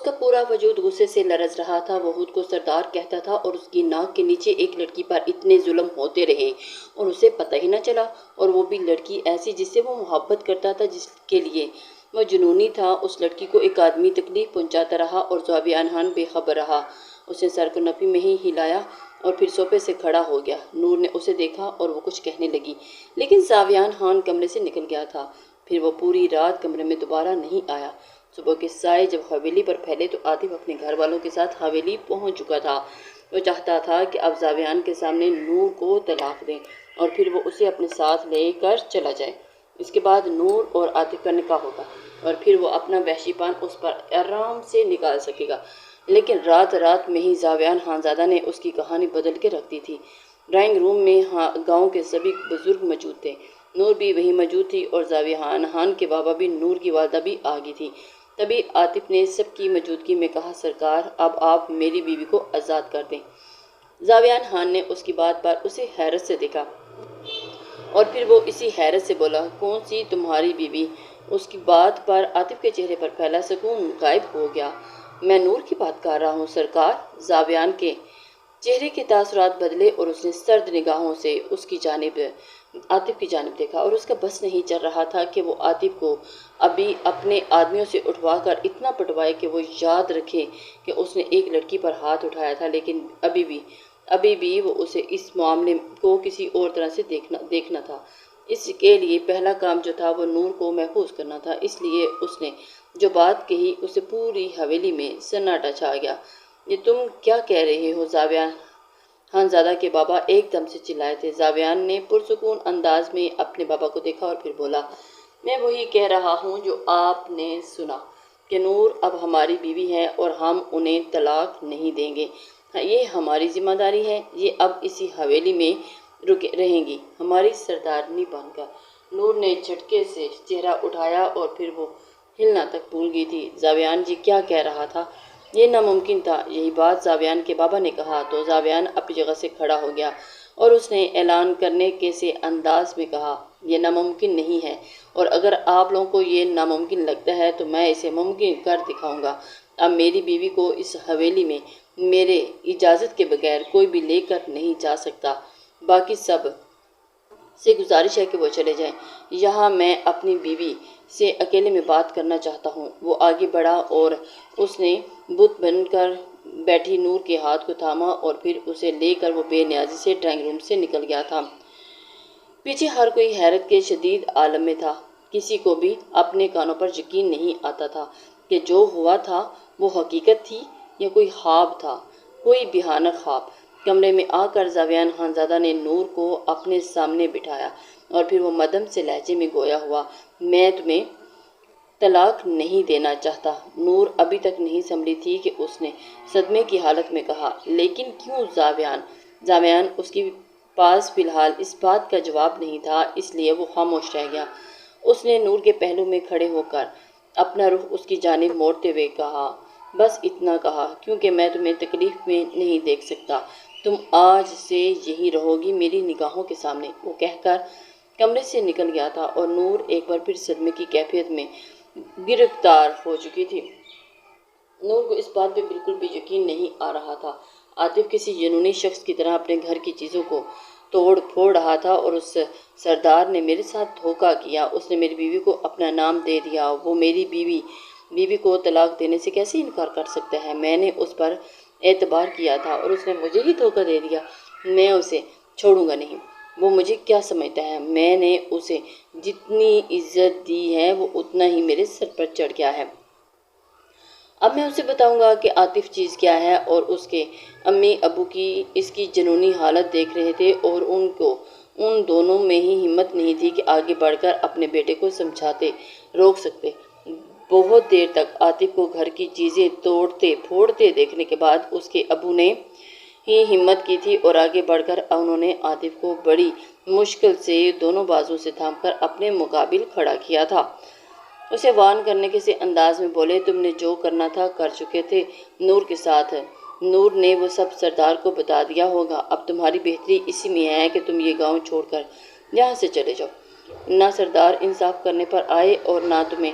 کا پورا وجود غصے سے لرز رہا تھا۔ وہ خود کو سردار کہتا تھا اور اس کی ناک کے نیچے ایک لڑکی پر اتنے ظلم ہوتے رہے اور اسے پتہ ہی نہ چلا، اور وہ بھی لڑکی ایسی جس سے وہ محبت کرتا تھا، جس کے لیے وہ جنونی تھا۔ اس لڑکی کو ایک آدمی تکلیف پہنچاتا رہا اور زاویان خان بے خبر رہا۔ اس نے سر کو نفی میں ہی ہلایا اور پھر صوفے سے کھڑا ہو گیا۔ نور نے اسے دیکھا اور وہ کچھ کہنے لگی، لیکن زاویان خان کمرے سے نکل گیا تھا۔ پھر وہ پوری رات کمرے میں دوبارہ نہیں آیا۔ صبح کے سائے جب حویلی پر پھیلے تو عاطف اپنے گھر والوں کے ساتھ حویلی پہنچ چکا تھا۔ وہ چاہتا تھا کہ اب زاویان کے سامنے نور کو طلاق دیں اور پھر وہ اسے اپنے ساتھ لے کر چلا جائے۔ اس کے بعد نور اور عاطف کا نکاح ہوگا اور پھر وہ اپنا وحشی پان اس پر آرام سے نکال سکے گا۔ لیکن رات میں ہی زاویان خانزادہ نے اس کی کہانی بدل کے رکھ دی تھی۔ ڈرائنگ روم میں گاؤں کے سبھی بزرگ موجود تھے۔ نور بھی وہیں موجود تھی اور زاویان خان کے بابا بھی، نور کی والدہ بھی آ گئی تھی۔ تبھی عاطف نے سب کی موجودگی میں کہا، سرکار اب آپ میری بیوی کو آزاد کر دیں۔ زاویان خان نے اس کی بات پر اسے حیرت سے دیکھا اور پھر وہ اسی حیرت سے بولا، کون سی تمہاری بیوی؟ اس کی بات پر عاطف کے چہرے پر پھیلا سکون غائب ہو گیا۔ میں نور کی بات کر رہا ہوں سرکار۔ زاویان کے چہرے کے تاثرات بدلے اور اس نے سرد نگاہوں سے اس کی جانب، عاطف کی جانب دیکھا اور اس کا بس نہیں چل رہا تھا کہ وہ عاطف کو ابھی اپنے آدمیوں سے اٹھوا کر اتنا پٹوائے کہ وہ یاد رکھے کہ اس نے ایک لڑکی پر ہاتھ اٹھایا تھا، لیکن ابھی بھی وہ اسے اس معاملے کو کسی اور طرح سے دیکھنا تھا۔ اس کے لیے پہلا کام جو تھا وہ نور کو محفوظ کرنا تھا۔ اس لیے اس نے جو بات کہی اسے پوری حویلی میں سناٹا چھا گیا۔ یہ تم کیا کہہ رہے ہو؟ زاویان خانزادہ کے بابا ایک دم سے چلائے تھے۔ زاویان نے پرسکون انداز میں اپنے بابا کو دیکھا اور پھر بولا، میں وہی کہہ رہا ہوں جو آپ نے سنا، کہ نور اب ہماری بیوی ہے اور ہم انہیں طلاق نہیں دیں گے۔ یہ ہماری ذمہ داری ہے۔ یہ اب اسی حویلی میں رہیں گی ہماری سردارنی بن کر۔ نور نے جھٹکے سے چہرہ اٹھایا اور پھر وہ ہلنا تک بھول گئی تھی۔ زاویان جی کیا کہہ رہا تھا؟ یہ ناممکن تھا۔ یہی بات زاویان کے بابا نے کہا تو زاویان اپنی جگہ سے کھڑا ہو گیا اور اس نے اعلان کرنے کے سے انداز میں کہا، یہ ناممکن نہیں ہے، اور اگر آپ لوگوں کو یہ ناممکن لگتا ہے تو میں اسے ممکن کر دکھاؤں گا۔ اب میری بیوی کو اس حویلی میں میرے اجازت کے بغیر کوئی بھی لے کر نہیں جا سکتا۔ باقی سب سے گزارش ہے کہ وہ چلے جائیں۔ یہاں میں اپنی بیوی سے اکیلے میں بات کرنا چاہتا ہوں۔ وہ آگے بڑھا اور اس نے بت بن کر بیٹھی نور کے ہاتھ کو تھاما اور پھر اسے لے کر وہ بے نیازی سے ڈرائنگ روم سے نکل گیا تھا۔ پیچھے ہر کوئی حیرت کے شدید عالم میں تھا۔ کسی کو بھی اپنے کانوں پر یقین نہیں آتا تھا کہ جو ہوا تھا وہ حقیقت تھی یا کوئی خواب تھا، کوئی بھیانک خواب۔ کمرے میں آ کر زاویان خانزادہ نے نور کو اپنے سامنے بٹھایا اور پھر وہ مدھم سے لہجے میں گویا ہوا، میں تمہیں طلاق نہیں دینا چاہتا۔ نور ابھی تک نہیں سنبھلی تھی کہ اس نے صدمے کی حالت میں کہا، لیکن کیوں زاویان اس کے پاس فی الحال اس بات کا جواب نہیں تھا، اس لیے وہ خاموش رہ گیا۔ اس نے نور کے پہلو میں کھڑے ہو کر اپنا رخ اس کی جانب موڑتے ہوئے کہا، بس اتنا کہا، کیونکہ میں تمہیں تکلیف میں نہیں دیکھ سکتا۔ تم آج سے یہی رہو گی میری نگاہوں کے سامنے۔ وہ کہہ کر کمرے سے نکل گیا تھا اور نور ایک بار پھر صدمے کی کیفیت میں گرفتار ہو چکی تھی۔ نور کو اس بات پہ بالکل بھی یقین نہیں آ رہا تھا۔ عاطف کسی جنونی شخص کی طرح اپنے گھر کی چیزوں کو توڑ پھوڑ رہا تھا اور اس سردار نے میرے ساتھ دھوکہ کیا، اس نے میری بیوی کو اپنا نام دے دیا، وہ میری بیوی کو طلاق دینے سے کیسے انکار کر سکتا ہے؟ میں نے اس پر اعتبار کیا تھا اور اس نے مجھے ہی دھوکہ دے دیا۔ میں اسے چھوڑوں گا نہیں۔ وہ مجھے کیا سمجھتا ہے؟ میں نے اسے جتنی عزت دی ہے وہ اتنا ہی میرے سر پر چڑھ گیا ہے۔ اب میں اسے بتاؤں گا کہ عاطف چیز کیا ہے۔ اور اس کے امی ابو کی اس کی جنونی حالت دیکھ رہے تھے اور ان دونوں میں ہی ہمت نہیں تھی کہ آگے بڑھ کر اپنے بیٹے کو سمجھاتے روک سکتے۔ بہت دیر تک عاطف کو گھر کی چیزیں توڑتے پھوڑتے دیکھنے کے بعد اس کے ابو نے ہی ہمت کی تھی اور آگے بڑھ کر انہوں نے عاطف کو بڑی مشکل سے دونوں بازو سے تھام کر اپنے مقابل کھڑا کیا تھا۔ اسے وارن کرنے کے سے انداز میں بولے، تم نے جو کرنا تھا کر چکے تھے نور کے ساتھ۔ نور نے وہ سب سردار کو بتا دیا ہوگا۔ اب تمہاری بہتری اسی میں ہے کہ تم یہ گاؤں چھوڑ کر یہاں سے چلے جاؤ۔ نہ سردار انصاف کرنے پر آئے اور نہ تمہیں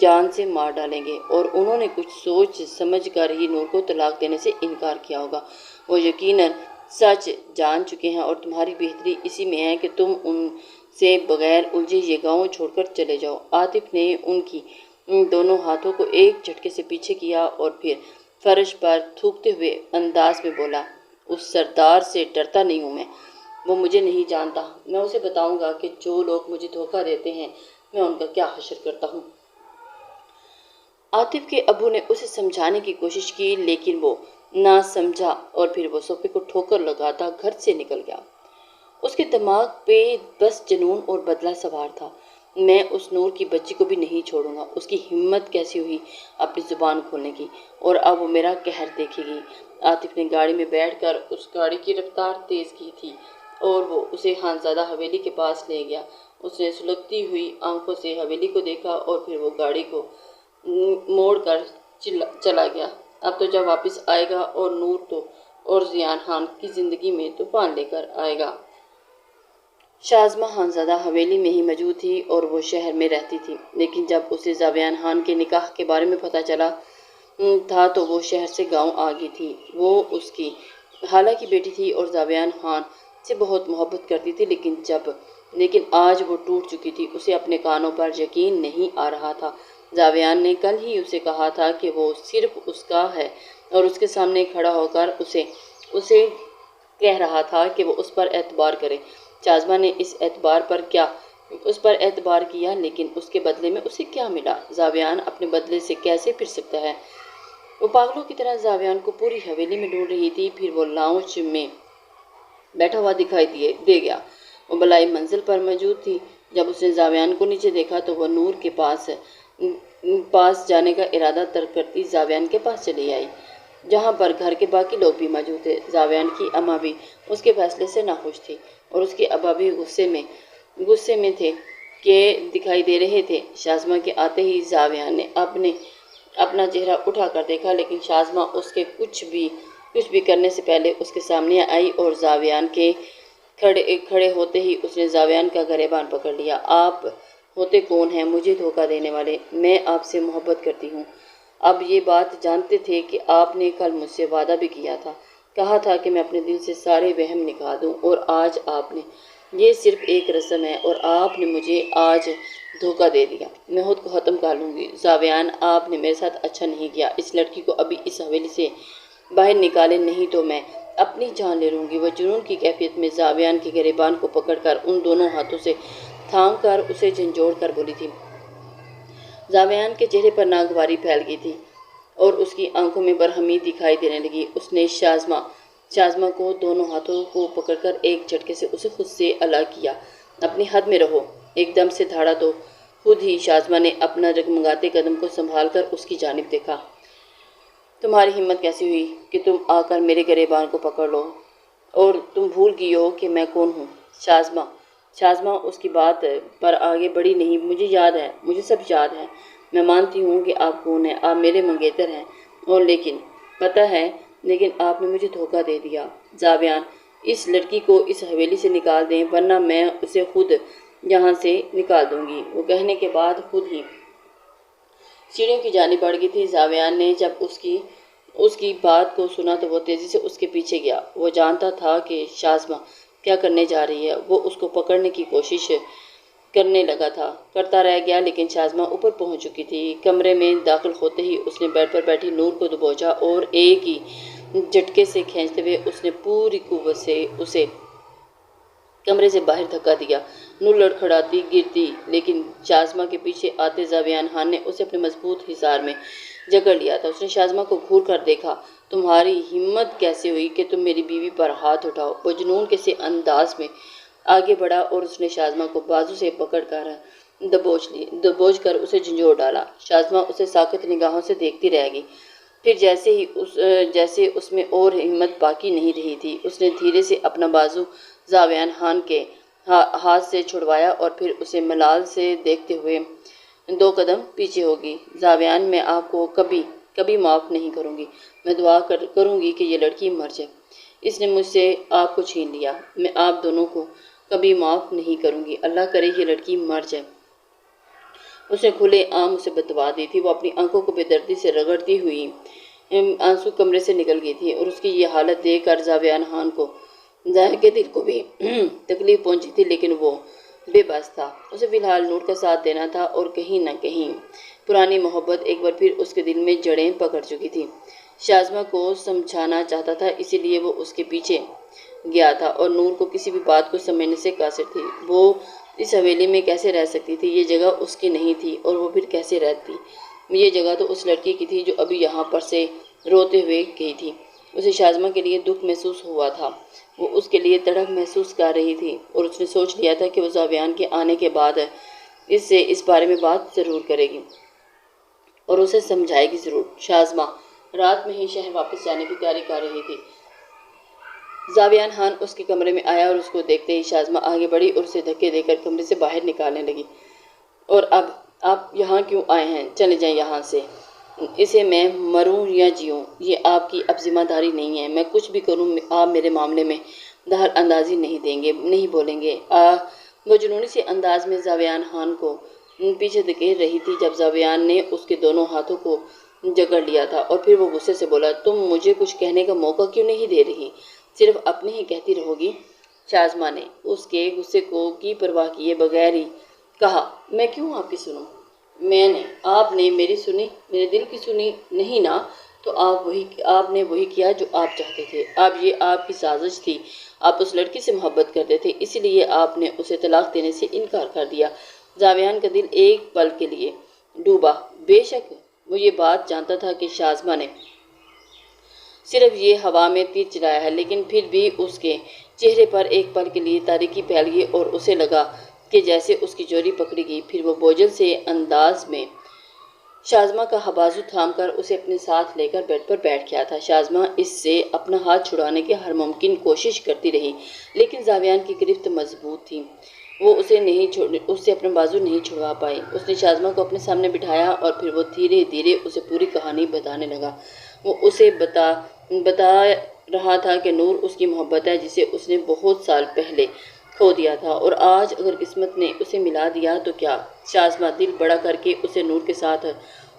جان سے مار ڈالیں گے، اور انہوں نے کچھ سوچ سمجھ کر ہی نور کو طلاق دینے سے انکار کیا ہوگا۔ وہ یقیناً سچ جان چکے ہیں، اور تمہاری بہتری اسی میں ہے کہ تم ان سے بغیر الجھے یہ گاؤں چھوڑ کر چلے جاؤ۔ عاطف نے ان کی دونوں ہاتھوں کو ایک جھٹکے سے پیچھے کیا اور پھر فرش پر تھوکتے ہوئے انداز میں بولا، اس سردار سے ڈرتا نہیں ہوں میں، وہ مجھے نہیں جانتا، میں اسے بتاؤں گا کہ جو لوگ مجھے دھوکہ دیتے ہیں میں ان کا کیا حشر کرتا ہوں۔ عاطف کے ابو نے اسے سمجھانے کی کوشش کی، لیکن وہ نہ سمجھا اور پھر وہ صوفے کو ٹھوکر لگاتا گھر سے نکل گیا۔ اس کے دماغ پہ بس جنون اور بدلہ سوار تھا۔ میں اس نور کی بچی کو بھی نہیں چھوڑوں گا، اس کی ہمت کیسی ہوئی اپنی زبان کھولنے کی، اور اب وہ میرا قہر دیکھے گی۔ عاطف نے گاڑی میں بیٹھ کر اس گاڑی کی رفتار تیز کی تھی اور وہ اسے خانزادہ حویلی کے پاس لے گیا۔ اس نے سلگتی ہوئی آنکھوں سے حویلی کو دیکھا اور پھر وہ گاڑی کو موڑ کر چلا گیا۔ اب تو جب واپس آئے گا اور نور تو اور زیان خان کی زندگی میں طوفان لے کر آئے گا۔ شازمہ خانزادہ حویلی میں ہی موجود تھی اور وہ شہر میں رہتی تھی، لیکن جب اسے زاویان خان کے نکاح کے بارے میں پتہ چلا تھا تو وہ شہر سے گاؤں آ گئی تھی۔ وہ اس کی خالہ کی بیٹی تھی اور زاویان خان سے بہت محبت کرتی تھی، لیکن آج وہ ٹوٹ چکی تھی۔ اسے اپنے کانوں پر یقین نہیں آ رہا تھا۔ زاویان نے کل ہی اسے کہا تھا کہ وہ صرف اس کا ہے اور اس کے سامنے کھڑا ہو کر اسے کہہ رہا تھا کہ وہ اس پر اعتبار کرے۔ شازمہ نے اس پر اعتبار کیا، لیکن اس کے بدلے میں اسے کیا ملا؟ زاویان اپنے بدلے سے کیسے پھر سکتا ہے؟ وہ پاگلوں کی طرح زاویان کو پوری حویلی میں ڈھونڈ رہی تھی، پھر وہ لاؤنج میں بیٹھا ہوا دکھائی دے گیا۔ وہ بلائی منزل پر موجود تھی۔ جب اس نے زاویان کو نیچے دیکھا تو وہ نور کے پاس جانے کا ارادہ ترک کرتی زاویان کے پاس چلی آئی، جہاں پر گھر کے باقی لوگ بھی موجود تھے۔ زاویان کی اماں بھی اس کے فیصلے سے ناخوش تھی اور اس کے ابا بھی غصے میں تھے کہ دکھائی دے رہے تھے۔ شازمہ کے آتے ہی زاویان نے اپنا چہرہ اٹھا کر دیکھا، لیکن شازمہ اس کے کچھ بھی کرنے سے پہلے اس کے سامنے آئی اور زاویان کے کھڑے ہوتے ہی اس نے زاویان کا گریبان پکڑ لیا۔ آپ ہوتے کون ہیں مجھے دھوکہ دینے والے؟ میں آپ سے محبت کرتی ہوں۔ اب یہ بات جانتے تھے کہ آپ نے کل مجھ سے وعدہ بھی کیا تھا، کہا تھا کہ میں اپنے دل سے سارے وہم نکال دوں، اور آج آپ نے یہ صرف ایک رسم ہے اور آپ نے مجھے آج دھوکہ دے دیا۔ میں خود کو ختم کر لوں گی۔ زاویان، آپ نے میرے ساتھ اچھا نہیں کیا۔ اس لڑکی کو ابھی اس حویلی سے باہر نکالے، نہیں تو میں اپنی جان لے لوں گی۔ وہ جنون کی کیفیت میں زاویان کے گریبان کو پکڑ کر ان دونوں ہاتھوں سے تھام کر اسے جھنجھوڑ کر بولی تھی۔ زاویان کے چہرے پر ناگواری پھیل گئی تھی اور اس کی آنکھوں میں برہمی دکھائی دینے لگی۔ اس نے شازمہ کو دونوں ہاتھوں کو پکڑ کر ایک جھٹکے سے اسے خود سے الگ کیا۔ اپنی حد میں رہو۔ ایک دم سے دھاڑا تو خود ہی شازمہ نے اپنا جگمگاتے قدم کو سنبھال کر اس کی جانب دیکھا۔ تمہاری ہمت کیسی ہوئی کہ تم آ کر میرے گریبان کو پکڑ لو، اور تم بھول گئی ہو کہ میں کون ہوں؟ شازمہ اس کی بات پر آگے بڑھی نہیں۔ مجھے یاد ہے، مجھے سب یاد ہے۔ میں مانتی ہوں کہ آپ کون ہیں، آپ میرے منگیتر ہیں، اور لیکن آپ نے مجھے دھوکہ دے دیا۔ زاویان، اس لڑکی کو اس حویلی سے نکال دیں ورنہ میں اسے خود یہاں سے نکال دوں گی۔ وہ کہنے کے بعد خود ہی سیڑھیوں کی جانب بڑھ گئی تھی۔ زاویان نے جب اس کی بات کو سنا تو وہ تیزی سے اس کے پیچھے گیا۔ وہ جانتا تھا کہ شازمہ کیا کرنے جا رہی ہے۔ وہ اس کو پکڑنے کی کوشش کرتا رہ گیا، لیکن شازمہ اوپر پہنچ چکی تھی۔ کمرے میں داخل ہوتے ہی اس نے بیڈ پر بیٹھی نور کو دبوچا اور ایک ہی جھٹکے سے کھینچتے ہوئے اس نے پوری قوت سے اسے کمرے سے باہر دھکا دیا۔ نور لڑکھڑاتی گرتی، لیکن شازمہ کے پیچھے آتے زاویان خان نے اسے اپنے مضبوط حصار میں جکڑ لیا تھا۔ اس نے شازمہ کو گھور کر دیکھا۔ تمہاری ہمت کیسے ہوئی کہ تم میری بیوی پر ہاتھ اٹھاؤ؟ وہ جنون کے سے انداز میں آگے بڑھا اور اس نے شازمہ کو بازو سے پکڑ کر دبوچ کر اسے جھنجھوڑ ڈالا۔ شازمہ اسے ساکت نگاہوں سے دیکھتی رہ گئی۔ پھر جیسے اس میں اور ہمت باقی نہیں رہی تھی، اس نے دھیرے سے اپنا بازو زاویان خان کے ہاتھ سے چھڑوایا اور پھر اسے ملال سے دیکھتے ہوئے 2 قدم پیچھے ہو گئی۔ زاویان، میں آپ کو کبھی معاف نہیں کروں گی۔ میں دعا کروں گی کہ یہ لڑکی مر جائے۔ اس نے مجھ سے آپ کو چھین لیا۔ میں آپ دونوں کو کبھی معاف نہیں کروں گی۔ اللہ کرے یہ لڑکی مر جائے۔ اس نے کھلے عام اسے بتوا دی تھی۔ وہ اپنی آنکھوں کو بے دردی سے رگڑتی ہوئی آنسو کمرے سے نکل گئی تھی، اور اس کی یہ حالت دیکھ کر زاویان خان کو ظاہر کے دل کو بھی تکلیف پہنچی تھی، لیکن وہ بے بس تھا۔ اسے فی الحال نور کا ساتھ دینا تھا، اور کہیں نہ کہیں پرانی محبت ایک بار پھر اس کے دل میں جڑیں پکڑ چکی تھی۔ شازمہ کو سمجھانا چاہتا تھا، اسی لیے وہ اس کے پیچھے گیا تھا، اور نور کو کسی بھی بات کو سمجھنے سے قاصر تھی۔ وہ اس حویلی میں کیسے رہ سکتی تھی؟ یہ جگہ اس کی نہیں تھی، اور وہ پھر کیسے رہتی؟ یہ جگہ تو اس لڑکی کی تھی جو ابھی یہاں پر سے روتے ہوئے گئی تھی۔ اسے شازمہ کے لیے دکھ محسوس ہوا تھا، وہ اس کے لیے تڑپ محسوس کر رہی تھی، اور اس نے سوچ لیا تھا کہ وہ زاویان کے آنے کے بعد اس سے اس بارے میں بات ضرور کرے گی اور اسے سمجھائے گی ضرور۔ شازمہ رات میں ہی شہر واپس جانے کی تیاری کر رہی تھی۔ زاویان خان اس کے کمرے میں آیا، اور اس کو دیکھتے ہی شازمہ آگے بڑھی اور اسے دھکے دے کر کمرے سے باہر نکالنے لگی۔ اور اب آپ یہاں کیوں آئے ہیں؟ چلے جائیں یہاں سے، اسے میں مروں یا جیوں، یہ آپ کی اب ذمہ داری نہیں ہے۔ میں کچھ بھی کروں، آپ میرے معاملے میں دخل اندازی نہیں دیں گے، نہیں بولیں گے۔ وہ جنونی سے انداز میں زاویان خان کو پیچھے دھکیل رہی تھی، جب زاویان نے اس کے دونوں ہاتھوں کو جکڑ لیا تھا، اور پھر وہ غصے سے بولا، تم مجھے کچھ کہنے کا موقع کیوں نہیں دے رہی؟ صرف اپنی ہی کہتی رہو گی؟ شازمہ نے اس کے غصے کی پرواہ کیے بغیر ہی کہا، میں کیوں آپ کی سنوں؟ آپ نے میری سنی، میرے دل کی سنی نہیں نا؟ تو آپ نے وہی کیا جو آپ چاہتے تھے۔ اب یہ آپ کی سازش تھی، آپ اس لڑکی سے محبت کرتے تھے، اسی لیے آپ نے اسے طلاق دینے سے انکار کر دیا۔ زاویان کا دل ایک پل کے لیے ڈوبا۔ بے شک وہ یہ بات جانتا تھا کہ شازمہ نے صرف یہ ہوا میں تیر چلایا ہے، لیکن پھر بھی اس کے چہرے پر ایک پل کے لیے تاریکی پھیل گئی، اور اسے لگا کہ جیسے اس کی جوری پکڑی گئی۔ پھر وہ بوجھل سے انداز میں شازمہ کا بازو تھام کر اسے اپنے ساتھ لے کر بیڈ پر بیٹھ گیا تھا۔ شازمہ اس سے اپنا ہاتھ چھڑانے کی ہر ممکن کوشش کرتی رہی، لیکن زاویان کی گرفت مضبوط تھی، وہ اس سے اپنا بازو نہیں چھڑوا پائی۔ اس نے شازمہ کو اپنے سامنے بٹھایا، اور پھر وہ دھیرے دھیرے اسے پوری کہانی بتانے لگا۔ وہ اسے بتا رہا تھا کہ نور اس کی محبت ہے، جسے اس نے بہت سال پہلے کھو دیا تھا، اور آج اگر قسمت نے اسے ملا دیا تو کیا شازمہ دل بڑا کر کے اسے نور کے ساتھ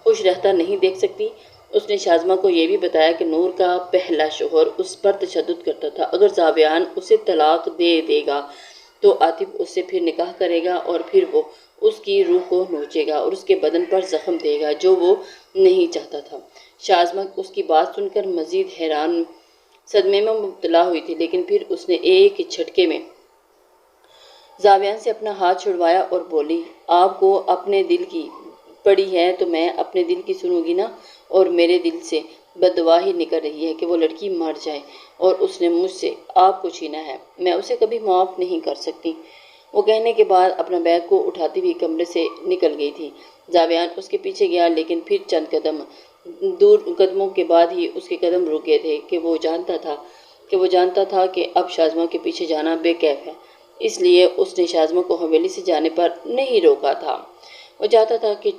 خوش رہتا نہیں دیکھ سکتی؟ اس نے شازمہ کو یہ بھی بتایا کہ نور کا پہلا شوہر اس پر تشدد کرتا تھا۔ اگر زاویان اسے طلاق دے دے گا تو عاطف اس سے پھر نکاح کرے گا، اور پھر وہ اس کی روح کو نوچے گا اور اس کے بدن پر زخم دے گا، جو وہ نہیں چاہتا تھا۔ شازمہ اس کی بات سن کر مزید حیران صدمے میں مبتلا ہوئی تھی، لیکن پھر اس نے ایک جھٹکے میں زاویان سے اپنا ہاتھ چھڑوایا اور بولی، آپ کو اپنے دل کی پڑی ہے تو میں اپنے دل کی سنوں گی نا؟ اور میرے دل سے بددعا ہی نکل رہی ہے کہ وہ لڑکی مر جائے، اور اس نے مجھ سے آپ کو چھینا ہے، میں اسے کبھی معاف نہیں کر سکتی۔ وہ کہنے کے بعد اپنا بیگ کو اٹھاتی ہوئی کمرے سے نکل گئی تھی۔ زاویان اس کے پیچھے گیا، لیکن پھر چند قدموں کے بعد ہی اس کے قدم رک گئے تھے، کہ وہ جانتا تھا کہ اب شازمہ کے پیچھے جانا بے کیف ہے، اس لیے اس نے شازمہ کو حویلی سے جانے پر نہیں روکا تھا۔ وہ چاہتا تھا کہ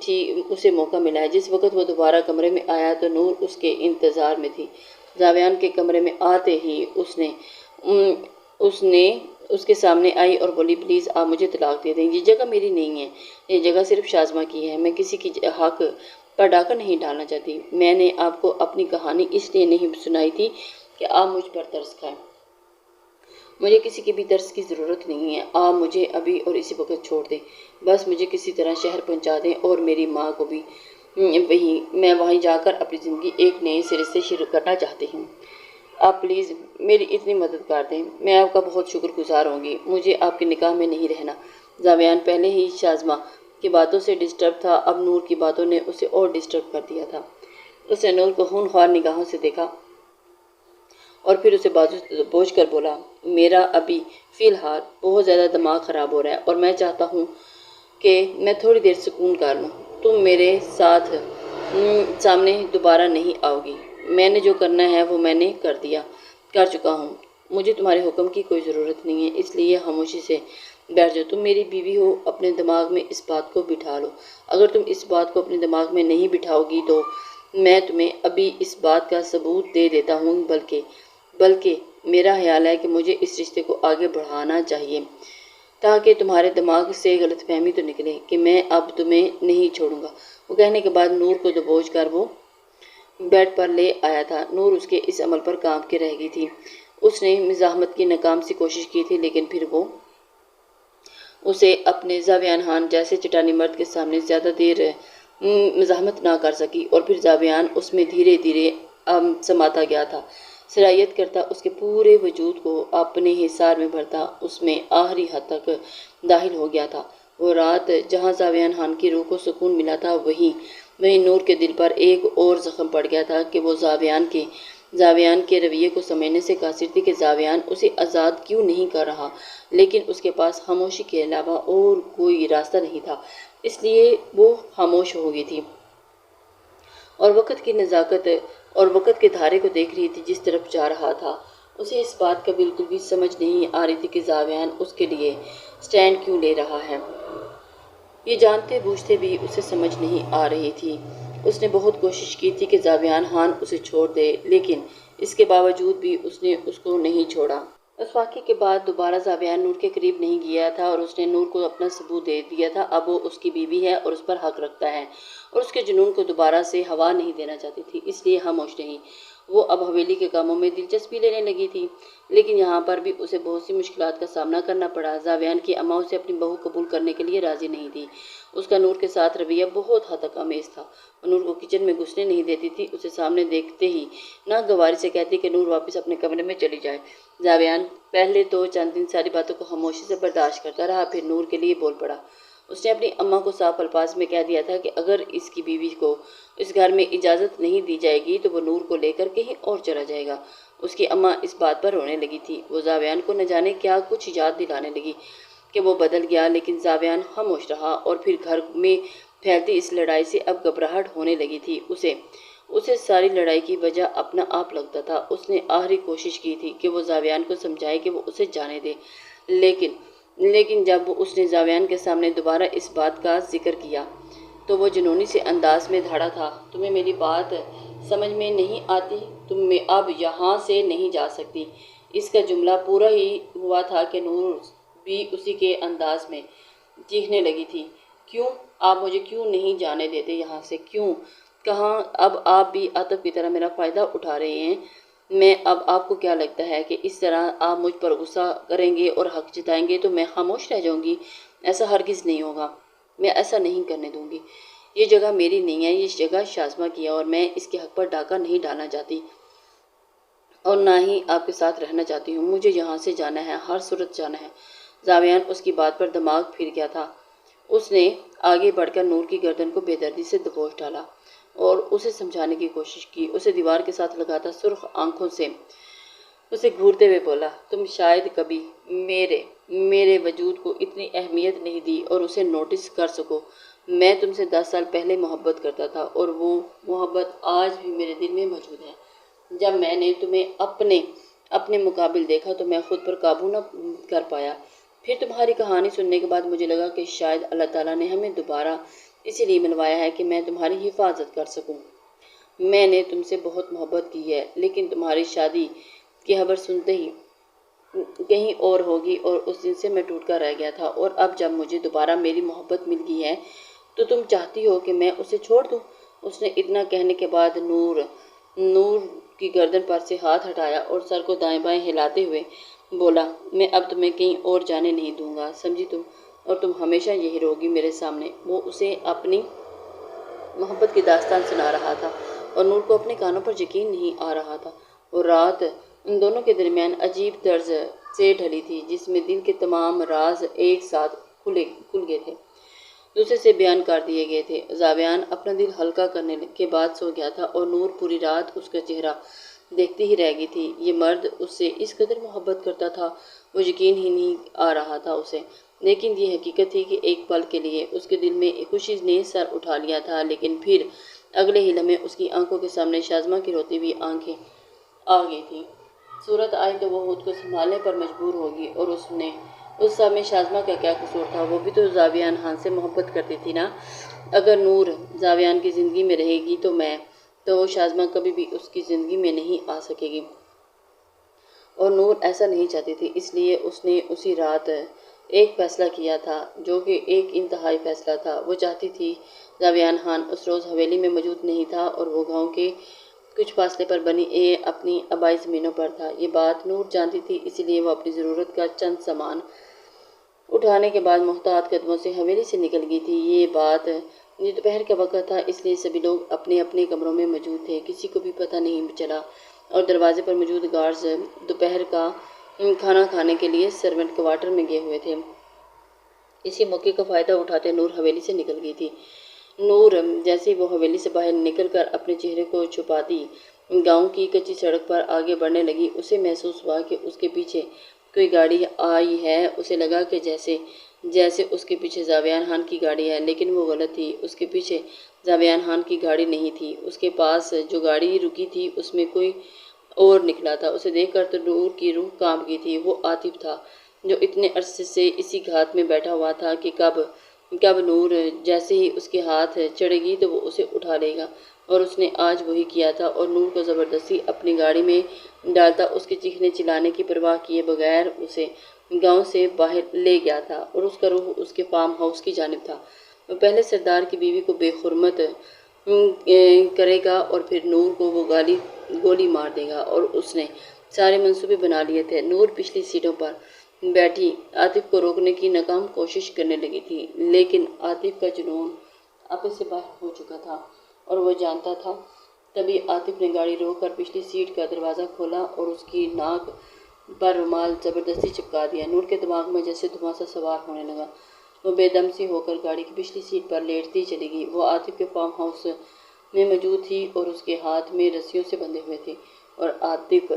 اسے موقع ملا ہے۔ جس وقت وہ دوبارہ کمرے میں آیا تو نور اس کے انتظار میں تھی۔ زاویان کے کمرے میں آتے ہی اس نے اس کے سامنے آئی اور بولی، پلیز آپ مجھے طلاق دے دیں، یہ جگہ میری نہیں ہے، یہ جگہ صرف شازمہ کی ہے، میں کسی کی حق پر ڈاکہ نہیں ڈالنا چاہتی۔ میں نے آپ کو اپنی کہانی اس لیے نہیں سنائی تھی کہ آپ مجھ پر ترس کھائیں، مجھے کسی کی بھی ترس کی ضرورت نہیں ہے، آپ مجھے ابھی اور اسی وقت چھوڑ دیں، بس مجھے کسی طرح شہر پہنچا دیں، اور میری ماں کو بھی میں وہیں جا کر اپنی زندگی ایک نئے سرے سے شروع کرنا چاہتی ہوں۔ آپ پلیز میری اتنی مدد کر دیں، میں آپ کا بہت شکر گزار ہوں گی، مجھے آپ کے نکاح میں نہیں رہنا۔ زاویان پہلے ہی شازمہ کی باتوں سے ڈسٹرب تھا، اب نور کی باتوں نے اسے اور ڈسٹرب کر دیا تھا۔ اس نے نور کو خونخوار نگاہوں سے دیکھا اور پھر اسے بازو بوجھ کر بولا، میرا ابھی فی الحال بہت زیادہ دماغ خراب ہو رہا ہے، اور میں چاہتا ہوں کہ میں تھوڑی دیر سکون کر لوں، تم میرے سامنے دوبارہ نہیں آؤ گی، میں نے جو کرنا ہے وہ میں نے کر چکا ہوں، مجھے تمہارے حکم کی کوئی ضرورت نہیں ہے، اس لیے خاموشی سے بیٹھ جاؤ، تم میری بیوی ہو، اپنے دماغ میں اس بات کو بٹھا لو، اگر تم اس بات کو اپنے دماغ میں نہیں بٹھاؤ گی تو میں تمہیں ابھی اس بات کا ثبوت دے دیتا ہوں، بلکہ میرا خیال ہے کہ مجھے اس رشتے کو آگے بڑھانا چاہیے۔ تاکہ تمہارے دماغ سے غلط فہمی تو نکلے کہ میں اب تمہیں نہیں چھوڑوں گا۔ وہ کہنے کے بعد نور کو دبوچ کر وہ بیڈ پر لے آیا تھا۔ نور اس کے اس عمل پر کانپ کے رہ گئی تھی۔ اس نے مزاحمت کی ناکام سی کوشش کی تھی، لیکن پھر وہ اسے اپنے زاویان خان جیسے چٹانی مرد کے سامنے زیادہ دیر مزاحمت نہ کر سکی، اور پھر زاویان اس میں دھیرے دھیرے سماتا گیا تھا، سرایت کرتا، اس کے پورے وجود کو اپنے حصار میں بھرتا، اس میں آخری حد تک داخل ہو گیا تھا۔ وہ رات جہاں زاویان خان کی روح کو سکون ملا تھا، وہیں نور کے دل پر ایک اور زخم پڑ گیا تھا کہ وہ زاویان کے رویے کو سمجھنے سے قاصر تھی کہ زاویان اسے آزاد کیوں نہیں کر رہا، لیکن اس کے پاس خاموشی کے علاوہ اور کوئی راستہ نہیں تھا، اس لیے وہ خاموش ہو گئی تھی اور وقت کی نزاکت اور وقت کے دھارے کو دیکھ رہی تھی جس طرف جا رہا تھا۔ اسے اس بات کا بالکل بھی سمجھ نہیں آ رہی تھی کہ زاویان اس کے لیے سٹینڈ کیوں لے رہا ہے۔ یہ جانتے بوجھتے بھی اسے سمجھ نہیں آ رہی تھی۔ اس نے بہت کوشش کی تھی کہ زاویان خان اسے چھوڑ دے، لیکن اس کے باوجود بھی اس نے اس کو نہیں چھوڑا۔ اس واقعے کے بعد دوبارہ زاویان نور کے قریب نہیں گیا تھا اور اس نے نور کو اپنا ثبوت دے دیا تھا۔ اب وہ اس کی بیوی ہے اور اس پر حق رکھتا ہے، اور اس کے جنون کو دوبارہ سے ہوا نہیں دینا چاہتی تھی، اس لیے خاموش رہی۔ وہ اب حویلی کے کاموں میں دلچسپی لینے لگی تھی، لیکن یہاں پر بھی اسے بہت سی مشکلات کا سامنا کرنا پڑا۔ زاویان کی اماں اسے اپنی بہو قبول کرنے کے لیے راضی نہیں تھی۔ اس کا نور کے ساتھ رویہ بہت حد تک آمیز تھا۔ وہ نور کو کچن میں گھسنے نہیں دیتی تھی، اسے سامنے دیکھتے ہی ناگواری سے کہتی کہ نور واپس اپنے کمرے میں چلی جائے۔ زاویان پہلے تو چند دن ساری باتوں کو خاموشی سے برداشت کرتا رہا، پھر نور کے لیے بول پڑا۔ اس نے اپنی اماں کو صاف الفاظ میں کہہ دیا تھا کہ اگر اس کی بیوی کو اس گھر میں اجازت نہیں دی جائے گی تو وہ نور کو لے کر کہیں اور چلا جائے گا۔ اس کی اماں اس بات پر رونے لگی تھی۔ وہ زاویان کو نہ جانے کیا کچھ یاد دلانے لگی کہ وہ بدل گیا، لیکن زاویان خاموش رہا، اور پھر گھر میں پھیلتی اس لڑائی سے اب گھبراہٹ ہونے لگی تھی۔ اسے ساری لڑائی کی وجہ اپنا آپ لگتا تھا۔ اس نے آخری کوشش کی تھی کہ وہ زاویان کو سمجھائے کہ وہ اسے جانے دے، لیکن جب اس نے زاویان کے سامنے دوبارہ اس بات کا ذکر کیا تو وہ جنونی سے انداز میں دھڑا تھا۔ تمہیں میری بات سمجھ میں نہیں آتی؟ تم اب یہاں سے نہیں جا سکتی۔ اس کا جملہ پورا ہی ہوا تھا کہ نور بھی اسی کے انداز میں چیخنے لگی تھی، کیوں؟ آپ مجھے کیوں نہیں جانے دیتے یہاں سے؟ کیوں؟ کہاں اب آپ بھی عاطف کی طرح میرا فائدہ اٹھا رہے ہیں؟ اب آپ کو کیا لگتا ہے کہ اس طرح آپ مجھ پر غصہ کریں گے اور حق جتائیں گے تو میں خاموش رہ جاؤں گی؟ ایسا ہرگز نہیں ہوگا، میں ایسا نہیں کرنے دوں گی۔ یہ جگہ میری نہیں ہے، یہ جگہ شازمہ کی ہے، اور میں اس کے حق پر ڈاکہ نہیں ڈالنا چاہتی اور نہ ہی آپ کے ساتھ رہنا چاہتی ہوں۔ مجھے یہاں سے جانا ہے، ہر صورت جانا ہے۔ زاویان اس کی بات پر دماغ پھر گیا تھا۔ اس نے آگے بڑھ کر نور کی گردن کو بے دردی سے دبوچ ڈالا اور اسے سمجھانے کی کوشش کی۔ اسے دیوار کے ساتھ لگاتا سرخ آنکھوں سے اسے گھورتے ہوئے بولا، تم شاید کبھی میرے وجود کو اتنی اہمیت نہیں دی اور اسے نوٹس کر سکو۔ میں تم سے 10 سال پہلے محبت کرتا تھا اور وہ محبت آج بھی میرے دل میں موجود ہے۔ جب میں نے تمہیں اپنے مقابل دیکھا تو میں خود پر قابو نہ کر پایا۔ پھر تمہاری کہانی سننے کے بعد مجھے لگا کہ شاید اللہ تعالیٰ نے ہمیں دوبارہ اسی لیے ملوایا ہے کہ میں تمہاری حفاظت کر سکوں۔ میں نے تم سے بہت محبت کی ہے، لیکن تمہاری شادی کی خبر سنتے ہی کہیں اور ہوگی، اور اس دن سے میں ٹوٹ کر رہ گیا تھا، اور اب جب مجھے دوبارہ میری محبت مل گئی ہے تو تم چاہتی ہو کہ میں اسے چھوڑ دوں؟ اس نے اتنا کہنے کے بعد نور کی گردن پر سے ہاتھ ہٹایا اور سر کو دائیں بائیں ہلاتے ہوئے بولا، میں اب تمہیں کہیں اور جانے نہیں دوں گا، سمجھی تم؟ اور تم ہمیشہ یہی رہو گی میرے سامنے۔ وہ اسے اپنی محبت کی داستان سنا رہا تھا اور نور کو اپنے کانوں پر یقین نہیں آ رہا تھا۔ اور رات ان دونوں کے درمیان عجیب طرز سے ڈھلی تھی، جس میں دل کے تمام راز ایک ساتھ کھل گئے تھے، دوسرے سے بیان کر دیے گئے تھے۔ زاویان اپنا دل ہلکا کرنے کے بعد سو گیا تھا اور نور پوری رات اس کا چہرہ دیکھتی ہی رہ گئی تھی۔ یہ مرد اس سے اس قدر محبت کرتا تھا، وہ یقین ہی نہیں آ رہا تھا اسے، لیکن یہ حقیقت تھی کہ ایک پل کے لیے اس کے دل میں خوشی نے سر اٹھا لیا تھا، لیکن پھر اگلے ہی لمحے اس کی آنکھوں کے سامنے شازمہ کی روتی ہوئی آنکھیں آ گئی تھیں۔ صورت آئی تو وہ خود کو سنبھالنے پر مجبور ہوگی، اور اس سب میں شازمہ کا کیا قصور تھا؟ وہ بھی تو زاویان خان سے محبت کرتی تھی نا۔ اگر نور زاویان کی زندگی میں رہے گی تو شازمہ کبھی بھی اس کی زندگی میں نہیں آ سکے گی، اور نور ایسا نہیں چاہتی تھی، اس لیے اس نے اسی رات ایک فیصلہ کیا تھا جو کہ ایک انتہائی فیصلہ تھا۔ وہ چاہتی تھی زاویان خان اس روز حویلی میں موجود نہیں تھا اور وہ گاؤں کے کچھ فاصلے پر بنی اپنی آبائی زمینوں پر تھا۔ یہ بات نور جانتی تھی، اسی لیے وہ اپنی ضرورت کا چند سامان اٹھانے کے بعد محتاط قدموں سے حویلی سے نکل گئی تھی۔ یہ دوپہر کا وقت تھا، اس لیے سبھی لوگ اپنے اپنے کمروں میں موجود تھے۔ کسی کو بھی پتہ نہیں چلا اور دروازے پر موجود گارڈز دوپہر کا کھانا کھانے کے لیے سرونٹ کوارٹر میں گئے ہوئے تھے۔ اسی موقع کا فائدہ اٹھاتے نور حویلی سے نکل گئی تھی۔ نور جیسے وہ حویلی سے باہر نکل کر اپنے چہرے کو چھپاتی گاؤں کی کچی سڑک پر آگے بڑھنے لگی، اسے محسوس ہوا کہ اس کے پیچھے کوئی گاڑی آئی ہے۔ اسے لگا کہ جیسے اس کے پیچھے زاویان خان کی گاڑی ہے، لیکن وہ غلط تھی۔ اس کے پیچھے زاویان خان کی گاڑی نہیں تھی۔ اس کے پاس جو گاڑی رکی تھی اس میں کوئی اور نکلا تھا۔ اسے دیکھ کر تو نور کی روح کانپ گئی تھی۔ وہ عاطف تھا جو اتنے عرصے سے اسی گھات میں بیٹھا ہوا تھا کہ کب نور جیسے ہی اس کے ہاتھ چڑھے گی تو وہ اسے اٹھا لے گا، اور اس نے آج وہی کیا تھا اور نور کو زبردستی اپنی گاڑی میں ڈالتا اس کے چیخنے چلانے کی پرواہ کیے بغیر اسے گاؤں سے باہر لے گیا تھا، اور اس کا رخ اس کے فارم ہاؤس کی جانب تھا۔ وہ پہلے سردار کی بیوی کو بے حرمت کرے گا اور پھر نور کو وہ گولی مار دے گا، اور اس نے سارے منصوبے بنا لیے تھے۔ نور پچھلی سیٹوں پر بیٹھی عاطف کو روکنے کی ناکام کوشش کرنے لگی تھی، لیکن عاطف کا جنون آپے سے باہر ہو چکا تھا اور وہ جانتا تھا۔ تبھی عاطف نے گاڑی روک کر پچھلی سیٹ کا دروازہ کھولا اور اس کی ناک پر رومال زبردستی چپکا دیا۔ نور کے دماغ میں جیسے دھواں سا سوار ہونے لگا۔ وہ بے دم سی ہو کر گاڑی کی پچھلی سیٹ پر لیٹتی چلی گئی۔ وہ عاطف کے فارم ہاؤس میں موجود تھی اور اس کے ہاتھ میں رسیوں سے بندھے ہوئے تھے، اور عاطف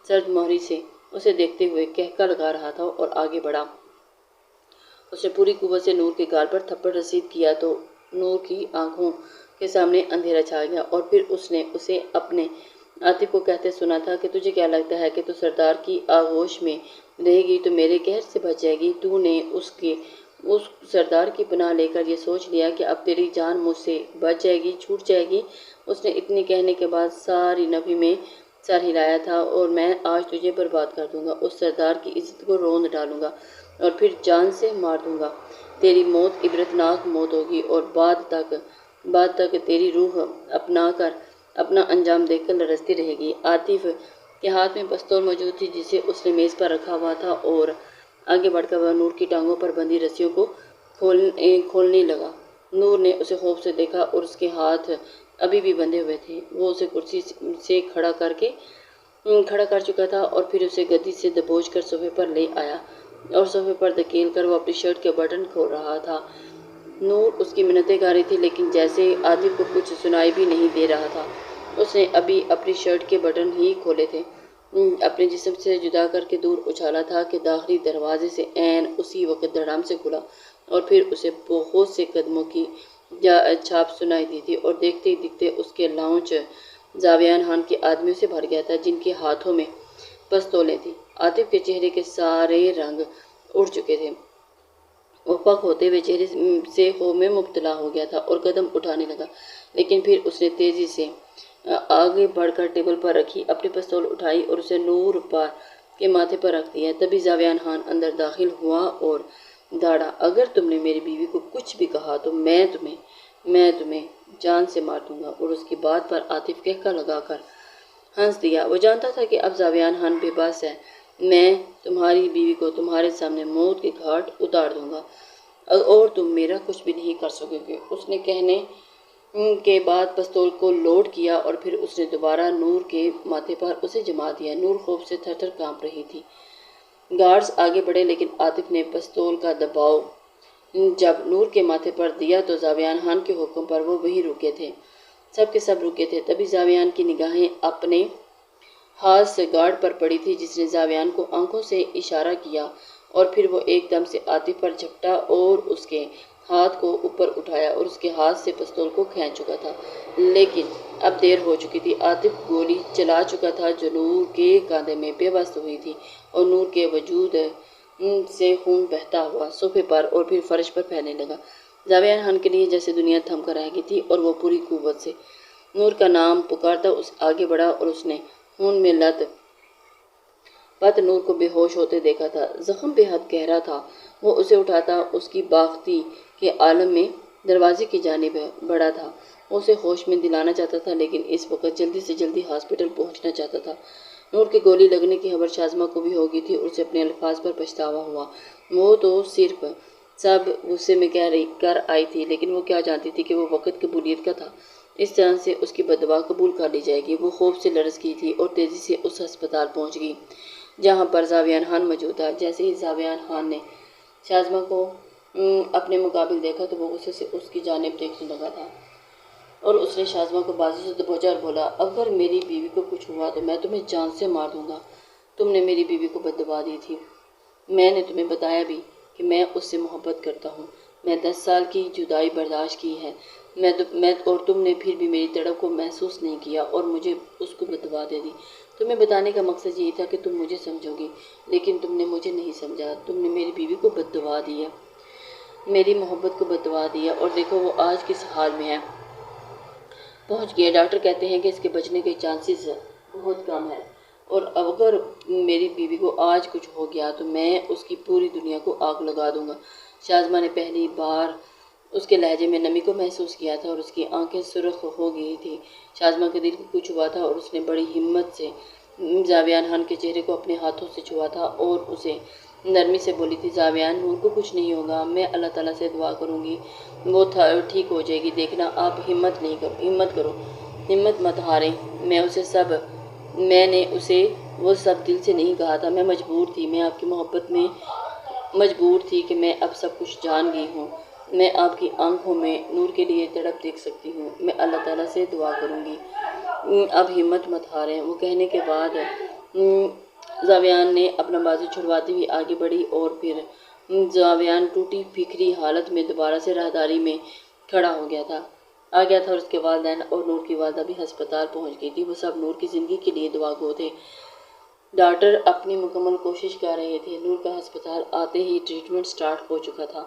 سرد مہری سے اسے دیکھتے ہوئے کہکا لگا رہا تھا اور آگے بڑھا۔ اس نے پوری قوت سے نور کے گال پر تھپڑ رسید کیا تو نور کی آنکھوں کے سامنے اندھیرا چھا گیا، اور پھر اس نے اسے اپنے عاطف کو کہتے سنا تھا کہ تجھے کیا لگتا ہے کہ تو سردار کی آغوش میں رہے گی تو میرے قہر سے بچ جائے گی؟ تو نے اس سردار کی پناہ لے کر یہ سوچ لیا کہ اب تیری جان مجھ سے بچ جائے گی، چھوٹ جائے گی؟ اس نے اتنے کہنے کے بعد ساری نفی میں سر ہلایا تھا۔ اور میں آج تجھے برباد کر دوں گا، اس سردار کی عزت کو روند ڈالوں گا اور پھر جان سے مار دوں گا۔ تیری موت عبرتناک موت ہوگی، اور بعد تک تیری روح اپنا انجام دیکھ کر لرزتی رہے گی۔ عاطف کے ہاتھ میں پستول موجود تھی جسے اس نے میز پر رکھا ہوا تھا، اور آگے بڑھ کر وہ نور کی ٹانگوں پر بندھی رسیوں کو کھولنے لگا۔ نور نے اسے خوف سے دیکھا اور اس کے ہاتھ ابھی بھی بندھے ہوئے تھے۔ وہ اسے کرسی سے کھڑا کر چکا تھا اور پھر اسے گدی سے دبوچ کر صوفے پر لے آیا، اور صوفے پر دھکیل کر وہ اپنی شرٹ کے بٹن کھول رہا تھا۔ نور اس کی منتیں گا رہی تھی، لیکن جیسے عاطف کو کچھ سنائی بھی نہیں دے رہا تھا۔ اس نے ابھی اپنی شرٹ کے بٹن ہی کھولے تھے، اپنے جسم سے جدا کر کے دور اچھالا تھا کہ داخلی دروازے سے عین اسی وقت دھڑام سے کھلا، اور پھر اسے بہت سے قدموں کی چھاپ سنائی دی تھی، اور دیکھتے ہی دیکھتے اس کے لاؤنچ زاویان خان کے آدمیوں سے بھر گیا تھا جن کے ہاتھوں میں پستولیں تھیں۔ عاطف کے چہرے کے سارے رنگ اڑ چکے تھے۔ وہ پک ہوتے ہوئے چہرے سے خوف میں مبتلا ہو گیا تھا اور قدم اٹھانے لگا، لیکن پھر اس نے تیزی سے آگے بڑھ کر ٹیبل پر رکھی اپنی پستول اٹھائی اور اسے نور کے ماتھے پر رکھ دیا۔ تبھی زاویان خان اندر داخل ہوا اور دھاڑا، اگر تم نے میری بیوی کو کچھ بھی کہا تو میں تمہیں جان سے مار دوں گا۔ اور اس کی بات پر عاطف کہکا لگا کر ہنس دیا۔ وہ جانتا تھا کہ اب زاویان خان بے بس ہے۔ میں تمہاری بیوی کو تمہارے سامنے موت کے گھاٹ اتار دوں گا اور تم میرا کچھ بھی نہیں کر سکو گے۔ اس نے کہنے کے بعد پستول کو لوڈ کیا اور پھر اس نے دوبارہ نور کے ماتھے پر اسے جما دیا۔ نور خوف سے تھر تھر کانپ رہی تھی۔ گارڈز آگے بڑھے، لیکن عاطف نے پستول کا دباؤ جب نور کے ماتھے پر دیا تو زاویان خان کے حکم پر وہ وہیں رکے تھے، سب کے سب رکے تھے۔ تبھی زاویان کی نگاہیں اپنے ہاتھ سے گارڈ پر پڑی تھی جس نے زاویان کو آنکھوں سے اشارہ کیا، اور پھر وہ ایک دم سے عاطف پر جھپٹا اور اس کے ہاتھ کو اوپر اٹھایا اور اس کے ہاتھ سے پستول کو کھینچ چکا تھا، لیکن اب دیر ہو چکی تھی۔ عاطف گولی چلا چکا تھا جو نور کے کاندھے میں پیوست ہوئی تھی، اور نور کے وجود سے خون بہتا ہوا صوفے پر اور پھر فرش پر پھیلنے لگا۔ زاویان خان کے لیے جیسے دنیا تھم کر رہ گئی تھی، اور وہ پوری قوت سے نور کا نام پکارتا آگے بڑھا، اور اس نے خون میں لت پت نور کو بے ہوش ہوتے دیکھا تھا۔ زخم بے حد گہرا تھا۔ وہ اسے اٹھاتا اس کی باختی کے عالم میں دروازے کی جانب بڑھا تھا۔ وہ اسے ہوش میں دلانا چاہتا تھا لیکن اس وقت جلدی سے جلدی ہاسپٹل پہنچنا چاہتا تھا۔ نور کی گولی لگنے کی خبر شاذمہ کو بھی ہو گئی تھی اور اسے اپنے الفاظ پر پچھتاوا ہوا۔ وہ تو صرف سب غصے میں کر آئی تھی لیکن وہ کیا جانتی تھی کہ وہ وقت قبولیت کا تھا۔ اس طرح سے اس کی بددعا قبول کر لی جائے گی۔ وہ خوف سے لرز گئی تھی اور تیزی سے اس ہسپتال پہنچ گئی جہاں پر زاویان خان موجود تھا۔ جیسے ہی زاویان خان نے شاذمہ کو اپنے مقابل دیکھا تو وہ غصے سے اس کی جانب دیکھنے لگا تھا اور اس نے شاذمہ کو بازو سے دبوچا اور بولا، اگر میری بیوی کو کچھ ہوا تو میں تمہیں جان سے مار دوں گا۔ تم نے میری بیوی کو بددعا دی تھی۔ میں نے تمہیں بتایا بھی کہ میں اس سے محبت کرتا ہوں۔ میں 10 سال کی جدائی برداشت کی ہے اور تم نے پھر بھی میری تڑپ کو محسوس نہیں کیا اور مجھے اس کو بددعا دے دی۔ تمہیں بتانے کا مقصد یہی تھا کہ تم مجھے سمجھو گی لیکن تم نے مجھے نہیں سمجھا۔ تم نے میری بیوی کو بددعا دی ہے، میری محبت کو بددعا دی ہے اور دیکھو وہ آج کس حال میں ہے، پہنچ گیا۔ ڈاکٹر کہتے ہیں کہ اس کے بچنے کے چانسز بہت کم ہے اور اگر میری بیوی کو آج کچھ ہو گیا تو میں اس کی پوری دنیا کو آگ لگا دوں گا۔ شاذمہ نے پہلی بار اس کے لہجے میں نمی کو محسوس کیا تھا اور اس کی آنکھیں سرخ ہو گئی تھی۔ شاذمہ کے دل کو کچھ ہوا تھا اور اس نے بڑی ہمت سے زاویان خان کے چہرے کو اپنے ہاتھوں سے چھوا تھا اور اسے نرمی سے بولی تھی، زاویان، نور کو کچھ نہیں ہوگا، میں اللہ تعالیٰ سے دعا کروں گی، وہ ٹھیک ہو جائے گی، دیکھنا آپ ہمت کرو، ہمت مت ہاریں۔ میں نے اسے وہ سب دل سے نہیں کہا تھا، میں مجبور تھی، میں آپ کی محبت میں مجبور تھی کہ میں اب سب کچھ جان گئی ہوں، میں آپ کی آنکھوں میں نور کے لیے تڑپ دیکھ سکتی ہوں، میں اللہ تعالیٰ سے دعا کروں گی، اب ہمت مت ہاریں۔ وہ کہنے کے بعد زاویان نے اپنا بازو چھڑواتی ہوئی آگے بڑھی اور پھر زاویان ٹوٹی پھیکری حالت میں دوبارہ سے راہداری میں کھڑا ہو گیا تھا اور اس کے والدین اور نور کی والدہ بھی ہسپتال پہنچ گئی تھی۔ وہ سب نور کی زندگی کے لیے دعا گو تھے۔ ڈاکٹر اپنی مکمل کوشش کر رہے تھے۔ نور کا ہسپتال آتے ہی ٹریٹمنٹ سٹارٹ ہو چکا تھا،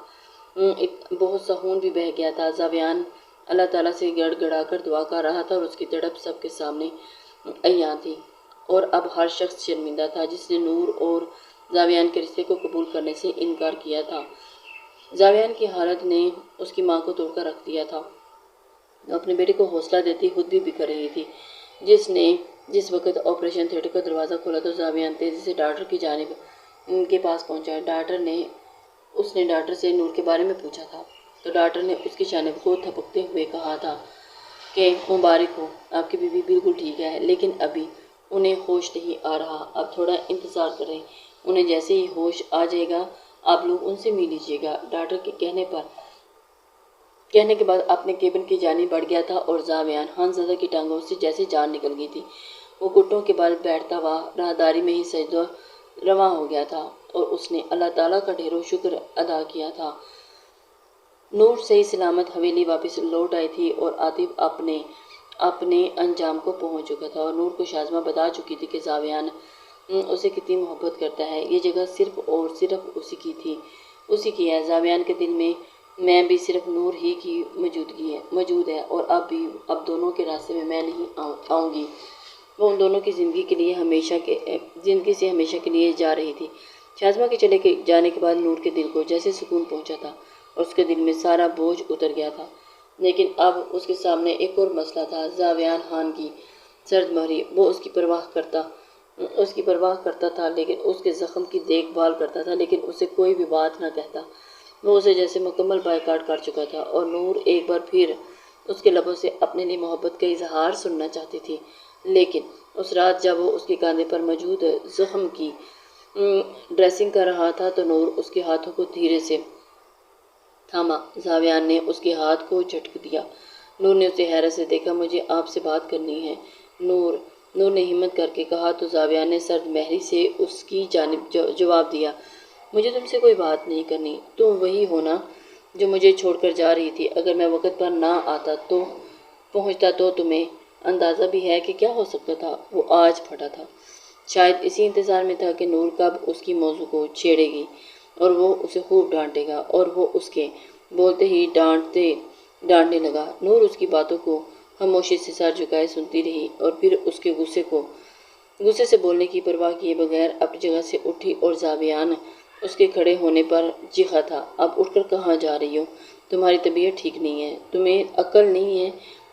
بہت سا خون بھی بہہ گیا تھا۔ زاویان اللہ تعالیٰ سے گڑ گڑا کر دعا کر رہا تھا اور اس کی تڑپ سب کے سامنے عیاں تھی اور اب ہر شخص شرمندہ تھا جس نے نور اور زاویان کے رشتے کو قبول کرنے سے انکار کیا تھا۔ زاویان کی حالت نے اس کی ماں کو توڑ کر رکھ دیا تھا۔ اپنے بیٹے کو حوصلہ دیتی خود بھی بکھر رہی تھی۔ جس وقت آپریشن تھیٹر کا دروازہ کھولا تو زاویان تیزی سے ڈاکٹر کی جانب کے پاس پہنچا۔ اس نے ڈاکٹر سے نور کے بارے میں پوچھا تھا تو ڈاکٹر نے اس کی جانب کو تھپکتے ہوئے کہا تھا کہ مبارک ہو، آپ کی بیوی بالکل ٹھیک ہے لیکن ابھی انہیں ہوش نہیں آ رہا، آپ تھوڑا انتظار کریں، انہیں جیسے ہی ہوش آ جائے گا آپ لوگ ان سے مل لیجیے گا۔ ڈاکٹر کے کہنے کے بعد اپنے کیبن کی جانب بڑھ گیا تھا اور زاویان خانزادہ کی ٹانگوں سے جیسے جان نکل گئی تھی۔ وہ گھٹنوں کے بل بیٹھتا ہوا راہداری میں ہی سجدہ رواں ہو گیا تھا اور اس نے اللہ تعالیٰ کا ڈھیروں شکر ادا کیا تھا۔ نور صحیح سلامت حویلی واپس لوٹ آئی تھی اور عاطف اپنے انجام کو پہنچ چکا تھا اور نور کو شاذمہ بتا چکی تھی کہ زاویان اسے کتنی محبت کرتا ہے، یہ جگہ صرف اور صرف اسی کی ہے۔ زاویان کے دل میں بھی صرف نور ہی کی موجود ہے اور اب دونوں کے راستے میں میں نہیں آؤں گی۔ وہ ان دونوں کی زندگی سے ہمیشہ کے لیے جا رہی تھی۔ شاذمہ کے چلے جانے کے بعد نور کے دل کو جیسے سکون پہنچا تھا اور اس کے دل میں سارا بوجھ اتر گیا تھا، لیکن اب اس کے سامنے ایک اور مسئلہ تھا، زاویان خان کی سرد مہری۔ وہ اس کی پرواہ کرتا تھا لیکن اس کے زخم کی دیکھ بھال کرتا تھا لیکن اسے کوئی بھی بات نہ کہتا۔ وہ اسے جیسے مکمل بائیکاٹ کر چکا تھا اور نور ایک بار پھر اس کے لبوں سے اپنے لیے محبت کا اظہار سننا چاہتی تھی، لیکن اس رات جب وہ اس کے کاندھے پر موجود زخم کی ڈریسنگ کر رہا تھا تو نور اس کے ہاتھوں کو دھیرے سے تھاما۔ زاویان نے اس کے ہاتھ کو جھٹک دیا۔ نور نے اسے حیرت سے دیکھا۔ مجھے آپ سے بات کرنی ہے، نور نے ہمت کر کے کہا تو زاویان نے سرد مہری سے اس کی جانب جواب دیا، مجھے تم سے کوئی بات نہیں کرنی، تم وہی ہونا جو مجھے چھوڑ کر جا رہی تھی۔ اگر میں وقت پر نہ پہنچتا تو تمہیں اندازہ بھی ہے کہ کیا ہو سکتا تھا۔ وہ آج پھٹا تھا، شاید اسی انتظار میں تھا کہ نور کب اس کی موضوع کو چھیڑے گی اور وہ اسے خوب ڈانٹے گا، اور وہ اس کے بولتے ہی ڈانٹنے لگا۔ نور اس کی باتوں کو خاموشی سے سر جھکائے سنتی رہی اور پھر اس کے غصے سے بولنے کی پرواہ کیے بغیر اپنی جگہ سے اٹھی اور زاویان اس کے کھڑے ہونے پر چیخا تھا، اب اٹھ کر کہاں جا رہی ہو؟ تمہاری طبیعت ٹھیک نہیں ہے، تمہیں عقل نہیں ہے،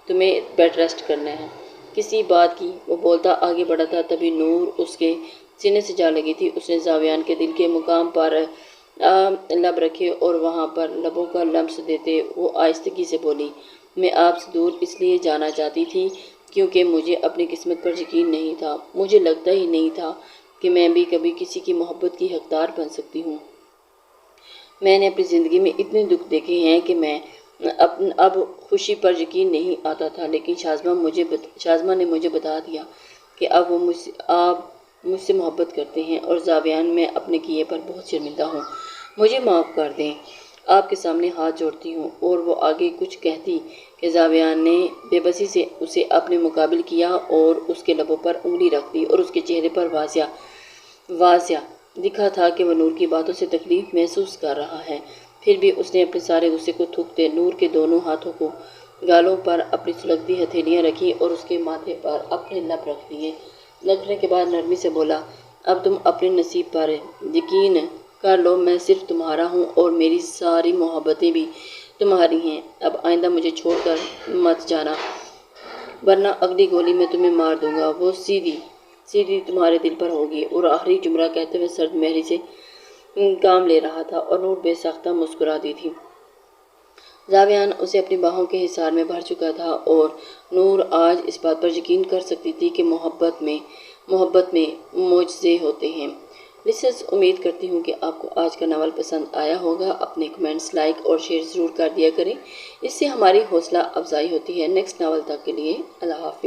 تمہیں بیڈ ریسٹ کرنا ہے۔ کسی بات کی وہ بولتا آگے بڑھا تھا، تبھی نور اس کے سینے سے جا لگی تھی۔ اس نے زاویان کے دل کے مقام پر لب رکھے اور وہاں پر لبوں کا لمس دیتے وہ آہستگی سے بولی، میں آپ سے دور اس لیے جانا چاہتی تھی کیونکہ مجھے اپنی قسمت پر یقین نہیں تھا، مجھے لگتا ہی نہیں تھا کہ میں بھی کبھی کسی کی محبت کی حقدار بن سکتی ہوں۔ میں نے اپنی زندگی میں اتنے دکھ دیکھے ہیں کہ میں اب خوشی پر یقین نہیں آتا تھا، لیکن شازمہ نے مجھے بتا دیا کہ اب وہ مجھ سے محبت کرتے ہیں، اور زاویان میں اپنے کیے پر بہت شرمندہ ہوں، مجھے معاف کر دیں، آپ کے سامنے ہاتھ جوڑتی ہوں۔ اور وہ آگے کچھ کہتی کہ زاویان نے بے بسی سے اسے اپنے مقابل کیا اور اس کے لبوں پر انگلی رکھ دی، اور اس کے چہرے پر واضح دکھا تھا کہ وہ نور کی باتوں سے تکلیف محسوس کر رہا ہے۔ پھر بھی اس نے اپنے سارے غصے کو تھوکتے نور کے دونوں ہاتھوں کو گالوں پر اپنی سلگتی ہتھیلیاں رکھی اور اس کے ماتھے پر اپنے لب رکھ دیے۔ رکھنے کے بعد نرمی سے بولا، اب تم اپنے نصیب پر یقین کر لو، میں صرف تمہارا ہوں اور میری ساری محبتیں بھی تمہاری ہیں۔ اب آئندہ مجھے چھوڑ کر مت جانا، ورنہ اگلی گولی میں تمہیں مار دوں گا، وہ سیدھی تمہارے دل پر ہوگی۔ اور آخری جملہ کہتے ہوئے سرد مہری سے کام لے رہا تھا اور نور بے ساختہ مسکرا دی تھی۔ زاویان اسے اپنی باہوں کے حصار میں بھر چکا تھا اور نور آج اس بات پر یقین کر سکتی تھی کہ محبت میں معجزے ہوتے ہیں۔ لسنرز، امید کرتی ہوں کہ آپ کو آج کا ناول پسند آیا ہوگا۔ اپنے کمنٹس، لائک اور شیئر ضرور کر دیا کریں، اس سے ہماری حوصلہ افزائی ہوتی ہے۔ نیکسٹ ناول تک کے لیے اللہ حافظ۔